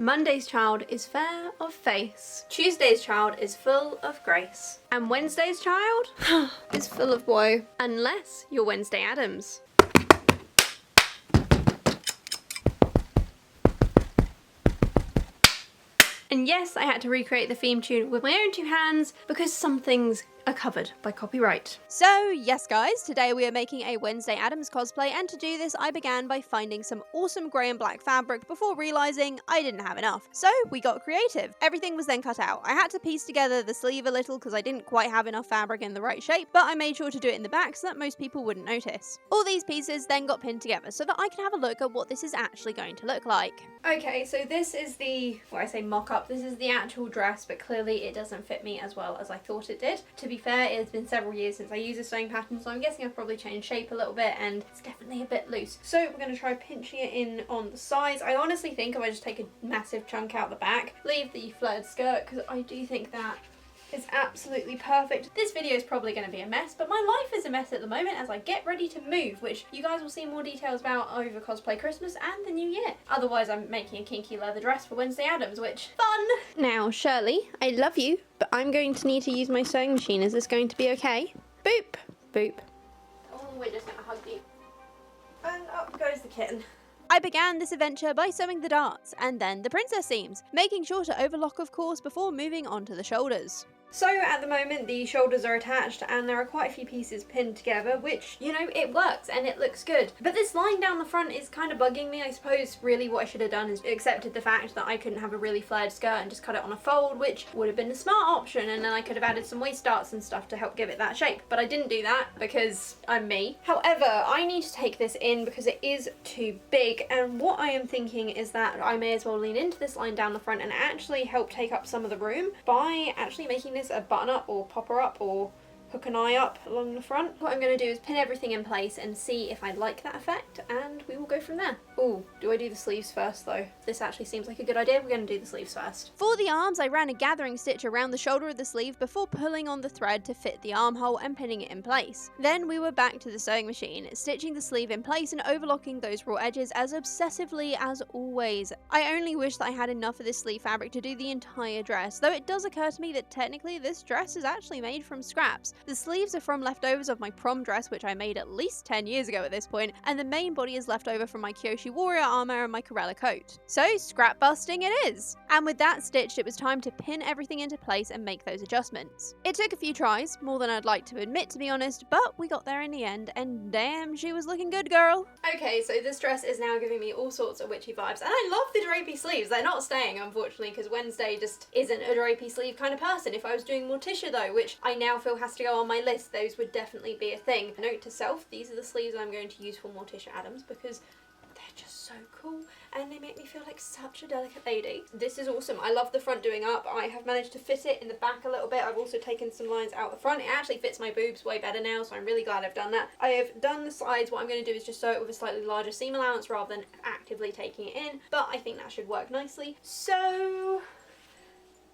Monday's child is fair of face. Tuesday's child is full of grace. And Wednesday's child is full of woe. Unless you're Wednesday Addams. And yes, I had to recreate the theme tune with my own two hands because some things are covered by copyright. So yes guys, today we are making a Wednesday Addams cosplay, and to do this I began by finding some awesome grey and black fabric before realising I didn't have enough. So we got creative. Everything was then cut out. I had to piece together the sleeve a little because I didn't quite have enough fabric in the right shape, but I made sure to do it in the back so that most people wouldn't notice. All these pieces then got pinned together so that I can have a look at what this is actually going to look like. Okay, so this is the, well I say mock-up, this is the actual dress, but clearly it doesn't fit me as well as I thought it did. To be fair, it's been several years since I used a sewing pattern, so I'm guessing I've probably changed shape a little bit and it's definitely a bit loose. So we're going to try pinching it in on the sides. I honestly think if I just take a massive chunk out the back, leave the flared skirt, because I do think that is absolutely perfect. This video is probably going to be a mess, but my life is a mess at the moment as I get ready to move, which you guys will see more details about over cosplay Christmas and the new year. Otherwise, I'm making a kinky leather dress for Wednesday Addams, which fun! Now, Shirley, I love you, but I'm going to need to use my sewing machine. Is this going to be okay? Boop, boop. Oh, we're just gonna hug you. And up goes the kitten. I began this adventure by sewing the darts, and then the princess seams, making sure to overlock of course before moving on to the shoulders. So at the moment the shoulders are attached and there are quite a few pieces pinned together, which, you know, it works and it looks good. But this line down the front is kind of bugging me. I suppose really what I should have done is accepted the fact that I couldn't have a really flared skirt and just cut it on a fold, which would have been a smart option, and then I could have added some waist darts and stuff to help give it that shape. But I didn't do that because I'm me. However, I need to take this in because it is too big, and what I am thinking is that I may as well lean into this line down the front and actually help take up some of the room by actually making this a button up or popper up or hook an eye up along the front. What I'm going to do is pin everything in place and see if I like that effect, and we will go from there. Ooh, do I do the sleeves first though? This actually seems like a good idea. We're going to do the sleeves first. For the arms, I ran a gathering stitch around the shoulder of the sleeve before pulling on the thread to fit the armhole and pinning it in place. Then we were back to the sewing machine, stitching the sleeve in place and overlocking those raw edges as obsessively as always. I only wish that I had enough of this sleeve fabric to do the entire dress, though it does occur to me that technically this dress is actually made from scraps. The sleeves are from leftovers of my prom dress, which I made at least 10 years ago at this point, and the main body is left over from my Kyoshi Warrior armor and my Corella coat. So scrap busting it is! And with that stitched, it was time to pin everything into place and make those adjustments. It took a few tries, more than I'd like to admit to be honest, but we got there in the end, and damn, she was looking good, girl! Okay, so this dress is now giving me all sorts of witchy vibes, and I love the drapey sleeves. They're not staying, unfortunately, because Wednesday just isn't a drapey sleeve kind of person. If I was doing Morticia though, which I now feel has to go on my list, those would definitely be a thing. Note to self, these are the sleeves I'm going to use for Morticia Addams because they're just so cool and they make me feel like such a delicate lady. This is awesome. I love the front doing up. I have managed to fit it in the back a little bit. I've also taken some lines out the front. It actually fits my boobs way better now, so I'm really glad I've done that. I have done the sides. What I'm going to do is just sew it with a slightly larger seam allowance rather than actively taking it in, but I think that should work nicely. So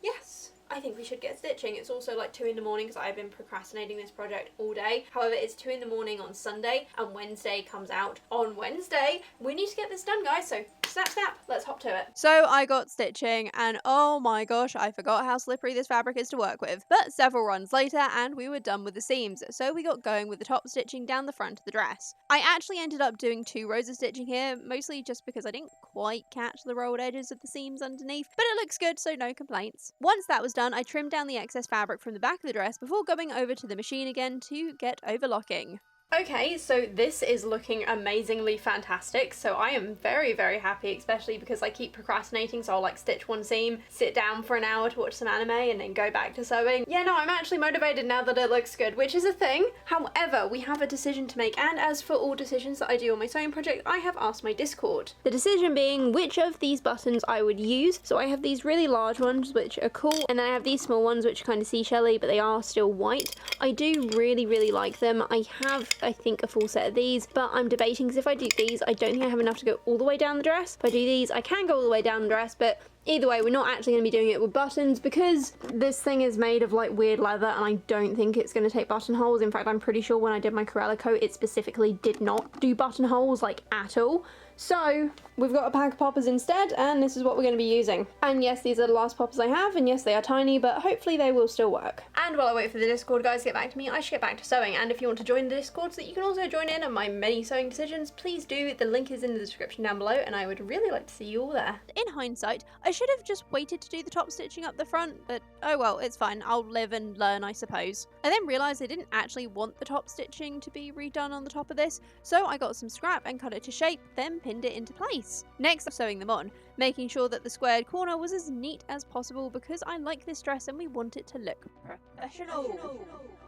yes, I think we should get stitching. It's also like 2 in the morning because I've been procrastinating this project all day. However, it's 2 in the morning on Sunday and Wednesday comes out on Wednesday. We need to get this done, guys, so snap snap, let's hop to it. So I got stitching, and oh my gosh, I forgot how slippery this fabric is to work with. But several runs later and we were done with the seams, so we got going with the top stitching down the front of the dress. I actually ended up doing 2 rows of stitching here, mostly just because I didn't quite catch the rolled edges of the seams underneath, but it looks good, so no complaints. Once that was done, I trimmed down the excess fabric from the back of the dress before going over to the machine again to get overlocking. Okay, so this is looking amazingly fantastic, so I am very, very happy, especially because I keep procrastinating, so I'll like stitch one seam, sit down for an hour to watch some anime, and then go back to sewing. Yeah, no, I'm actually motivated now that it looks good, which is a thing. However, we have a decision to make, and as for all decisions that I do on my sewing project, I have asked my Discord. The decision being which of these buttons I would use. So I have these really large ones, which are cool, and then I have these small ones, which are kind of seashelly, but they are still white. I do really, really like them. I have, I think, a full set of these, but I'm debating because if I do these, I don't think I have enough to go all the way down the dress. If I do these, I can go all the way down the dress, but either way, we're not actually going to be doing it with buttons because this thing is made of like weird leather and I don't think it's going to take buttonholes. In fact, I'm pretty sure when I did my Corella coat, it specifically did not do buttonholes like at all. So we've got a pack of poppers instead, and this is what we're going to be using. And yes, these are the last poppers I have, and yes, they are tiny, but hopefully they will still work. And while I wait for the Discord guys to get back to me, I should get back to sewing. And if you want to join the Discord so that you can also join in on my many sewing decisions, please do. The link is in the description down below, and I would really like to see you all there. In hindsight, I should have just waited to do the top stitching up the front, but oh well, it's fine. I'll live and learn, I suppose. I then realised I didn't actually want the top stitching to be redone on the top of this, so I got some scrap and cut it to shape, then pinned it into place. Next, I'm sewing them on, making sure that the squared corner was as neat as possible because I like this dress and we want it to look professional.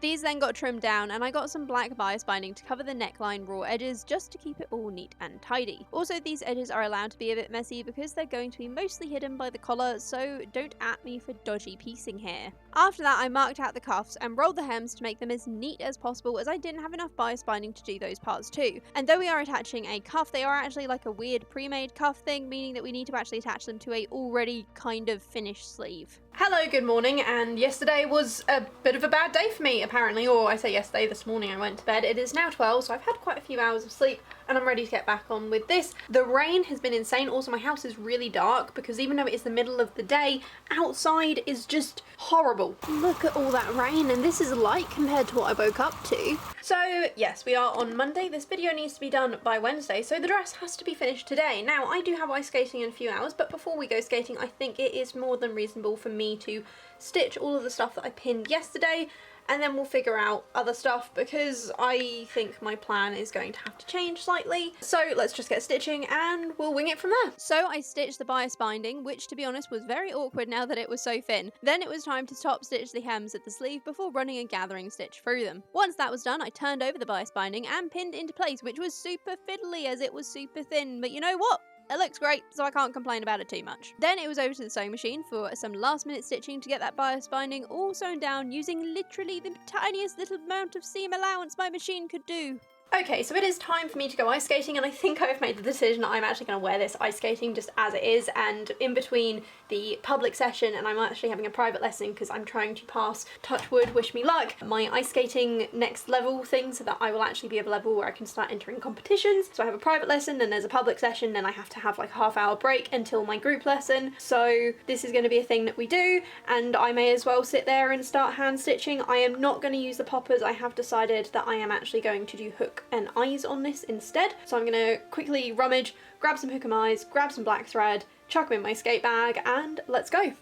These then got trimmed down, and I got some black bias binding to cover the neckline raw edges just to keep it all neat and tidy. Also, these edges are allowed to be a bit messy because they're going to be mostly hidden by the collar, so don't at me for dodgy piecing here. After that, I marked out the cuffs and rolled the hems to make them as neat as possible, as I didn't have enough bias binding to do those parts too. And though we are attaching a cuff, they are actually like a weird pre-made cuff thing, meaning that we need to actually attach them to a already kind of finished sleeve. Hello, good morning, and yesterday was a bit of a bad day for me, apparently, or I say yesterday, this morning I went to bed. It is now 12, so I've had quite a few hours of sleep, and I'm ready to get back on with this. The rain has been insane. Also, my house is really dark, because even though it is the middle of the day, outside is just horrible. Look at all that rain, and this is light compared to what I woke up to. So, yes, we are on Monday. This video needs to be done by Wednesday, so the dress has to be finished today. Now, I do have ice skating in a few hours, but before we go skating, I think it is more than reasonable for me to stitch all of the stuff that I pinned yesterday, and then we'll figure out other stuff because I think my plan is going to have to change slightly. So let's just get stitching and we'll wing it from there. So I stitched the bias binding, which to be honest was very awkward now that it was so thin. Then it was time to top stitch the hems at the sleeve before running a gathering stitch through them. Once that was done, I turned over the bias binding and pinned into place, which was super fiddly as it was super thin, but you know what? It looks great, so I can't complain about it too much. Then it was over to the sewing machine for some last minute stitching to get that bias binding all sewn down using literally the tiniest little amount of seam allowance my machine could do. Okay, so it is time for me to go ice skating, and I think I've made the decision that I'm actually going to wear this ice skating just as it is, and in between the public session and I'm actually having a private lesson because I'm trying to pass, touch wood, wish me luck, my ice skating next level thing so that I will actually be at a level where I can start entering competitions. So I have a private lesson, then there's a public session, then I have to have like a half-hour break until my group lesson. So this is going to be a thing that we do, and I may as well sit there and start hand stitching. I am not going to use the poppers. I have decided that I am actually going to do hook and eyes on this instead. So I'm going to quickly rummage, grab some hook and eyes, grab some black thread, chuck them in my skate bag, and let's go.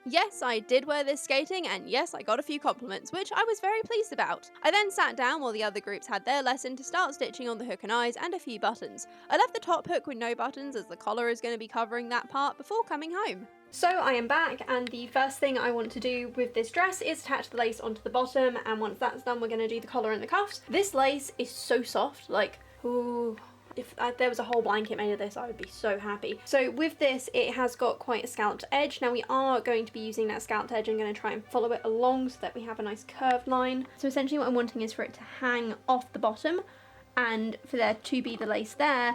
Yes, I did wear this skating, and yes, I got a few compliments, which I was very pleased about. I then sat down while the other groups had their lesson to start stitching on the hook and eyes and a few buttons. I left the top hook with no buttons as the collar is going to be covering that part before coming home. So I am back, and the first thing I want to do with this dress is attach the lace onto the bottom, and once that's done we're going to do the collar and the cuffs. This lace is so soft, like, ooh. If there was a whole blanket made of this, I would be so happy. So with this, it has got quite a scalloped edge. Now we are going to be using that scalloped edge. I'm going to try and follow it along so that we have a nice curved line. So essentially what I'm wanting is for it to hang off the bottom and for there to be the lace there,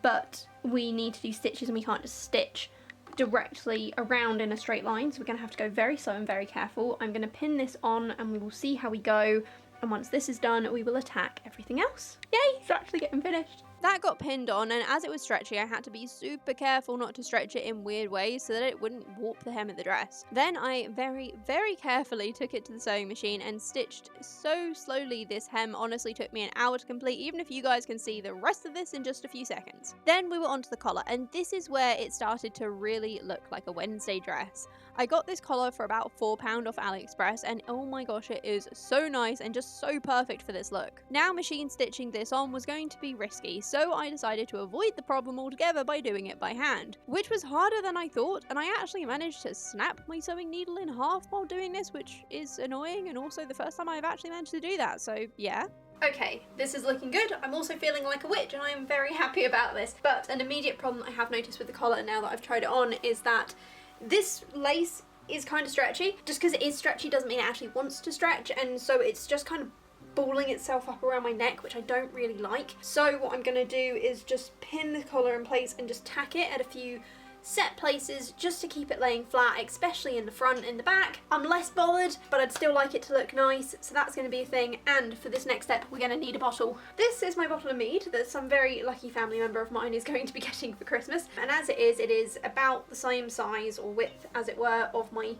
but we need to do stitches and we can't just stitch directly around in a straight line. So we're going to have to go very slow and very careful. I'm going to pin this on and we will see how we go. And once this is done, we will attack everything else. Yay, it's actually getting finished. That got pinned on, and as it was stretchy, I had to be super careful not to stretch it in weird ways so that it wouldn't warp the hem of the dress. Then I very, very carefully took it to the sewing machine and stitched so slowly this hem honestly took me an hour to complete, even if you guys can see the rest of this in just a few seconds. Then we were onto the collar, and this is where it started to really look like a Wednesday dress. I got this collar for about £4 off AliExpress, and oh my gosh, it is so nice and just so perfect for this look. Now machine stitching this on was going to be risky, so I decided to avoid the problem altogether by doing it by hand, which was harder than I thought, and I actually managed to snap my sewing needle in half while doing this, which is annoying, and also the first time I've actually managed to do that, so yeah. Okay, this is looking good. I'm also feeling like a witch and I am very happy about this, but an immediate problem I have noticed with the collar now that I've tried it on is that this lace is kind of stretchy. Just because it is stretchy doesn't mean it actually wants to stretch, and so it's just kind of balling itself up around my neck, which I don't really like. So what I'm going to do is just pin the collar in place and just tack it at a few set places just to keep it laying flat, especially in the front and the back. I'm less bothered, but I'd still like it to look nice, so that's going to be a thing. And for this next step, we're going to need a bottle. This is my bottle of mead that some very lucky family member of mine is going to be getting for Christmas. And as it is about the same size or width, as it were, of my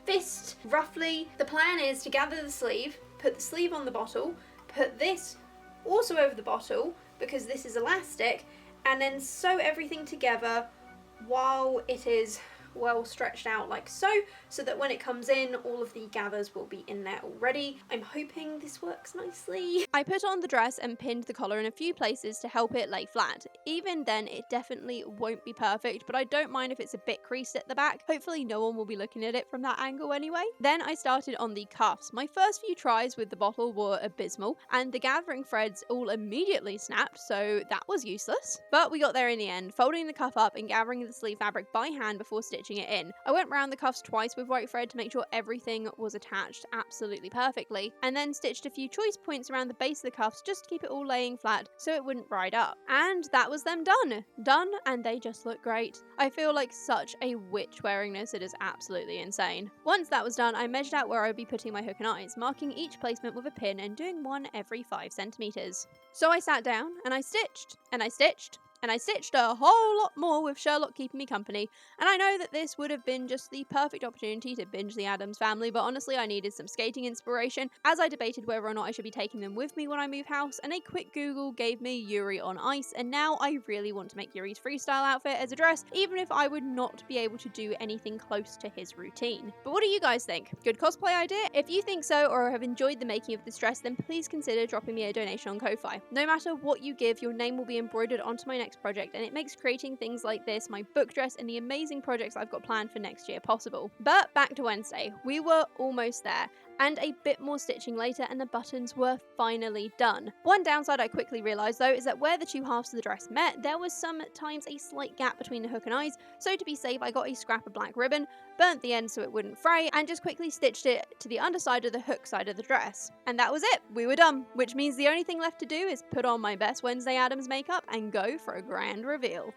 fist, roughly. The plan is to gather the sleeve, put the sleeve on the bottle, put this also over the bottle, because this is elastic, and then sew everything together while it is well stretched out like so that when it comes in, all of the gathers will be in there already. I'm hoping this works nicely. I put on the dress and pinned the collar in a few places to help it lay flat. Even then, it definitely won't be perfect, but I don't mind if it's a bit creased at the back. Hopefully no one will be looking at it from that angle anyway. Then I started on the cuffs. My first few tries with the bottle were abysmal, and the gathering threads all immediately snapped, so that was useless. But we got there in the end, folding the cuff up and gathering the sleeve fabric by hand before stitching it in. I went round the cuffs twice with white thread to make sure everything was attached absolutely perfectly, and then stitched a few choice points around the base of the cuffs just to keep it all laying flat so it wouldn't ride up. And that was them done, and they just look great. I feel like such a witch wearing this, it is absolutely insane. Once that was done, I measured out where I would be putting my hook and eyes, marking each placement with a pin and doing one every 5 centimeters. So I sat down and I stitched, and I stitched, and I stitched a whole lot more with Sherlock keeping me company, and I know that this would have been just the perfect opportunity to binge the Addams Family, but honestly I needed some skating inspiration as I debated whether or not I should be taking them with me when I move house, and a quick Google gave me Yuri on ice, and now I really want to make Yuri's freestyle outfit as a dress, even if I would not be able to do anything close to his routine. But what do you guys think? Good cosplay idea? If you think so or have enjoyed the making of this dress, then please consider dropping me a donation on Ko-Fi. No matter what you give, your name will be embroidered onto my next project, and it makes creating things like this, my book dress, and the amazing projects I've got planned for next year possible. But back to Wednesday. We were almost there, and a bit more stitching later and the buttons were finally done. One downside I quickly realised though is that where the two halves of the dress met, there was sometimes a slight gap between the hook and eyes, so to be safe I got a scrap of black ribbon, burnt the end so it wouldn't fray, and just quickly stitched it to the underside of the hook side of the dress. And that was it, we were done, which means the only thing left to do is put on my best Wednesday Addams makeup and go for a grand reveal.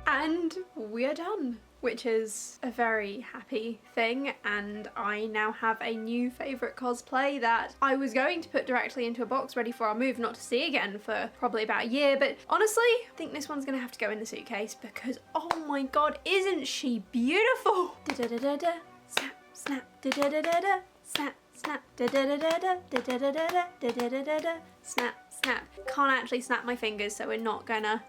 And we're done, which is a very happy thing, and I now have a new favourite cosplay that I was going to put directly into a box ready for our move, not to see again for probably about a year, but honestly, I think this one's gonna have to go in the suitcase because, oh my god, isn't she beautiful? Da-da-da-da-da, snap, snap, da-da-da-da-da, snap, snap, da-da-da-da-da, da-da-da-da-da, da-da-da-da-da, snap, snap. Can't actually snap my fingers, so we're not gonna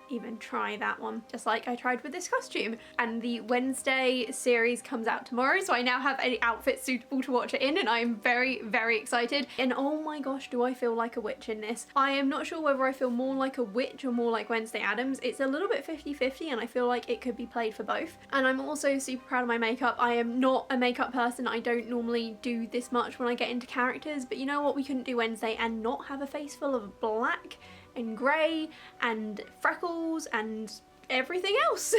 even try that one, just like I tried with this costume. And the Wednesday series comes out tomorrow, so I now have an outfit suitable to watch it in, and I am very, very excited. And oh my gosh, do I feel like a witch in this. I am not sure whether I feel more like a witch or more like Wednesday Addams. It's a little bit 50-50, and I feel like it could be played for both. And I'm also super proud of my makeup. I am not a makeup person. I don't normally do this much when I get into characters, but you know what, we couldn't do Wednesday and not have a face full of black and grey and freckles and everything else.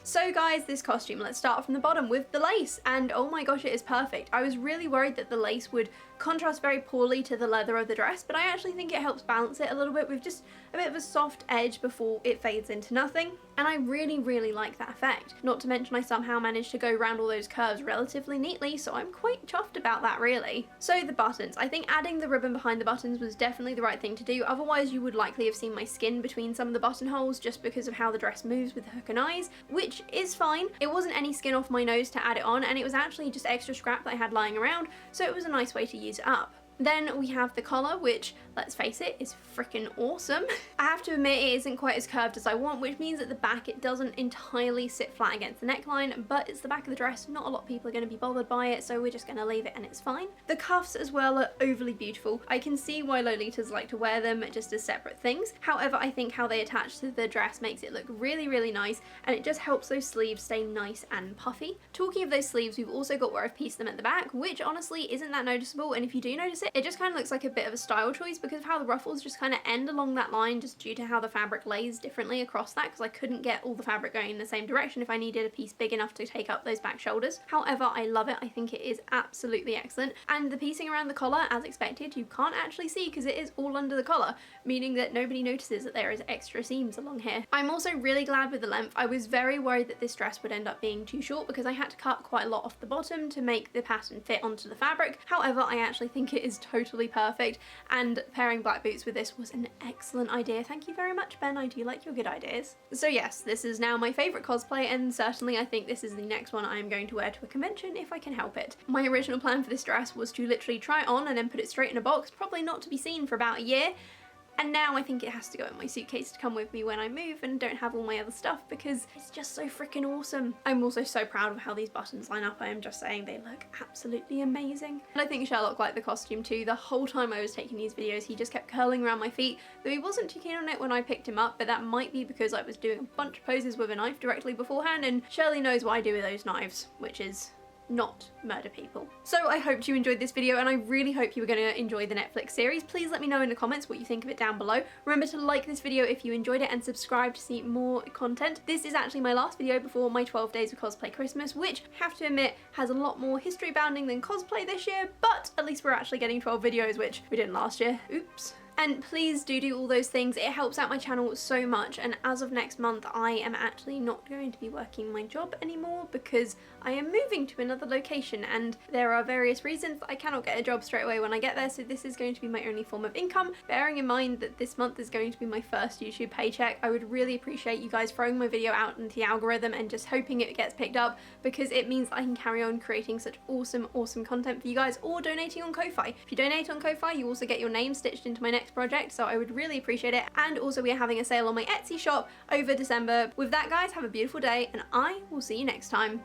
So guys, this costume, let's start from the bottom with the lace, and oh my gosh, it is perfect. I was really worried that the lace would contrast very poorly to the leather of the dress, but I actually think it helps balance it a little bit with just a bit of a soft edge before it fades into nothing, and I really, really like that effect. Not to mention I somehow managed to go around all those curves relatively neatly, so I'm quite chuffed about that really. So the buttons, I think adding the ribbon behind the buttons was definitely the right thing to do, otherwise you would likely have seen my skin between some of the buttonholes just because of how the dress moves with the hook and eyes, which is fine. It wasn't any skin off my nose to add it on, and it was actually just extra scrap that I had lying around, so it was a nice way to use it up. Then we have the collar, which, let's face it, is freaking awesome. I have to admit it isn't quite as curved as I want, which means at the back it doesn't entirely sit flat against the neckline, but it's the back of the dress. Not a lot of people are going to be bothered by it, so we're just going to leave it and it's fine. The cuffs as well are overly beautiful. I can see why Lolitas like to wear them just as separate things. However, I think how they attach to the dress makes it look really, really nice, and it just helps those sleeves stay nice and puffy. Talking of those sleeves, we've also got where I've pieced them at the back, which honestly isn't that noticeable, and if you do notice it. It just kind of looks like a bit of a style choice because of how the ruffles just kind of end along that line, just due to how the fabric lays differently across that, because I couldn't get all the fabric going in the same direction if I needed a piece big enough to take up those back shoulders. However, I love it. I think it is absolutely excellent. And the piecing around the collar, as expected, you can't actually see because it is all under the collar, meaning that nobody notices that there is extra seams along here. I'm also really glad with the length. I was very worried that this dress would end up being too short because I had to cut quite a lot off the bottom to make the pattern fit onto the fabric. However, I actually think it is totally perfect, and pairing black boots with this was an excellent idea. Thank you very much, Ben. I do like your good ideas. So yes, this is now my favourite cosplay, and certainly I think this is the next one I am going to wear to a convention if I can help it. My original plan for this dress was to literally try it on and then put it straight in a box, probably not to be seen for about a year. And now I think it has to go in my suitcase to come with me when I move and don't have all my other stuff because it's just so freaking awesome. I'm also so proud of how these buttons line up. I am just saying they look absolutely amazing. And I think Sherlock liked the costume too. The whole time I was taking these videos, he just kept curling around my feet, though he wasn't too keen on it when I picked him up, but that might be because I was doing a bunch of poses with a knife directly beforehand, and Shirley knows what I do with those knives, which is not murder people. So I hope you enjoyed this video, and I really hope you are going to enjoy the Netflix series. Please let me know in the comments what you think of it down below. Remember to like this video if you enjoyed it and subscribe to see more content. This is actually my last video before my 12 days of cosplay Christmas, which I have to admit has a lot more history bounding than cosplay this year, but at least we're actually getting 12 videos, which we didn't last year. Oops. And please do all those things. It helps out my channel so much, and as of next month I am actually not going to be working my job anymore because I am moving to another location, and there are various reasons that I cannot get a job straight away when I get there, so this is going to be my only form of income. Bearing in mind that this month is going to be my first YouTube paycheck, I would really appreciate you guys throwing my video out into the algorithm and just hoping it gets picked up, because it means I can carry on creating such awesome content for you guys, or donating on Ko-Fi. If you donate on Ko-Fi, you also get your name stitched into my next project, so I would really appreciate it. And also we are having a sale on my Etsy shop over December. With that, guys, have a beautiful day, and I will see you next time.